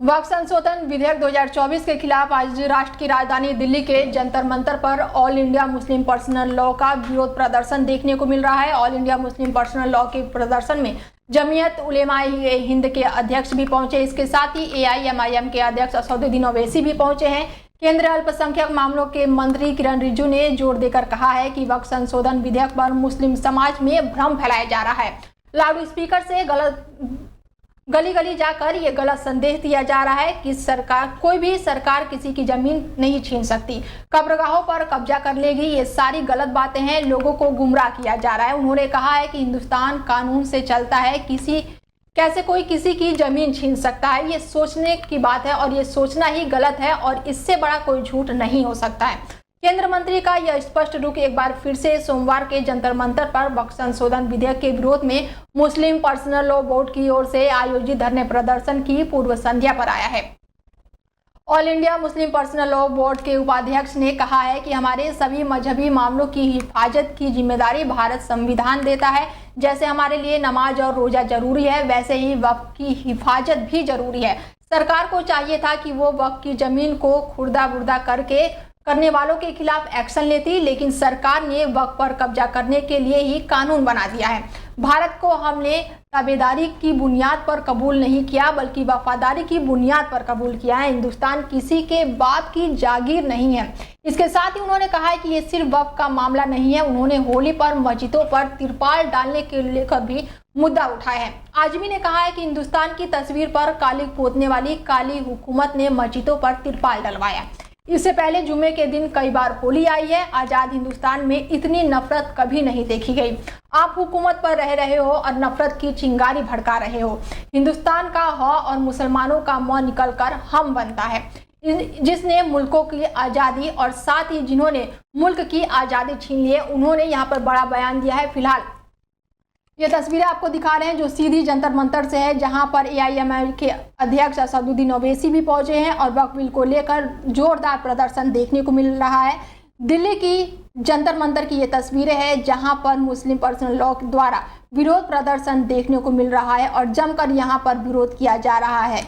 वक्फ संशोधन विधेयक 2024 के खिलाफ आज राष्ट्र की राजधानी दिल्ली के जंतर मंतर पर all India Muslim personal law का विरोध प्रदर्शन देखने को मिल रहा है। All India Muslim personal law के प्रदर्शन में जमीयत उलेमाए हिंद के अध्यक्ष भी पहुंचे। इसके साथ ही AIMIM के अध्यक्ष असदुद्दीन ओवैसी भी पहुंचे हैं। केंद्रीय अल्पसंख्यक मामलों के मंत्री किरण रिजिजू ने जोर देकर कहा है कि वक्फ संशोधन विधेयक पर मुस्लिम समाज में भ्रम फैलाया जा रहा है। लाउड स्पीकर से गली गली जाकर ये गलत संदेश दिया जा रहा है कि कोई भी सरकार किसी की जमीन नहीं छीन सकती, कब्रगाहों पर कब्जा कर लेगी। ये सारी गलत बातें हैं, लोगों को गुमराह किया जा रहा है। उन्होंने कहा है कि हिंदुस्तान कानून से चलता है, कैसे कोई किसी की जमीन छीन सकता है। ये सोचने की बात है और ये सोचना ही गलत है और इससे बड़ा कोई झूठ नहीं हो सकता है। केंद्र मंत्री का यह स्पष्ट रुख एक बार फिर से सोमवार के जंतर मंतर पर वक्फ संशोधन विधेयक के विरोध में मुस्लिम पर्सनल लॉ बोर्ड की ओर से आयोजित धरने प्रदर्शन की पूर्व संध्या पर आया है। All India Muslim personal law board के उपाध्यक्ष ने कहा है कि हमारे सभी मजहबी मामलों की हिफाजत की जिम्मेदारी भारत संविधान देता है। जैसे हमारे लिए नमाज और रोजा जरूरी है, वैसे ही वक्फ की हिफाजत भी जरूरी है। सरकार को चाहिए था कि वो वक्फ की जमीन को खुर्दा-बुर्दा करने वालों के खिलाफ एक्शन लेती, लेकिन सरकार ने वक्फ पर कब्जा करने के लिए ही कानून बना दिया है। भारत को हमने ताबेदारी की बुनियाद पर कबूल नहीं किया, बल्कि वफादारी की बुनियाद पर कबूल किया है। हिंदुस्तान किसी के बाप की जागीर नहीं है। इसके साथ ही उन्होंने कहा है कि ये सिर्फ वक्फ का मामला नहीं है। उन्होंने होली पर मस्जिदों पर तिरपाल डालने के लेकर भी मुद्दा उठाया है। आजमी ने कहा है कि हिंदुस्तान की तस्वीर पर काली पोतने वाली काली हुकूमत ने मस्जिदों पर तिरपाल डलवाया। इससे पहले जुम्मे के दिन कई बार होली आई है। आजाद हिंदुस्तान में इतनी नफरत कभी नहीं देखी गई। आप हुकूमत पर रह रहे हो और नफरत की चिंगारी भड़का रहे हो। हिंदुस्तान का ह और मुसलमानों का म निकलकर हम बनता है। जिसने मुल्कों की आज़ादी और साथ ही जिन्होंने मुल्क की आज़ादी छीन ली है, उन्होंने यहाँ पर बड़ा बयान दिया है। फिलहाल ये तस्वीरें आपको दिखा रहे हैं जो सीधी जंतर मंतर से है, जहां पर AIMIM के अध्यक्ष असदुद्दीन ओवैसी भी पहुंचे हैं और वक्फ बिल को लेकर जोरदार प्रदर्शन देखने को मिल रहा है। दिल्ली की जंतर मंतर की ये तस्वीरें हैं जहां पर मुस्लिम पर्सनल लॉ द्वारा विरोध प्रदर्शन देखने को मिल रहा है और जमकर यहां पर विरोध किया जा रहा है।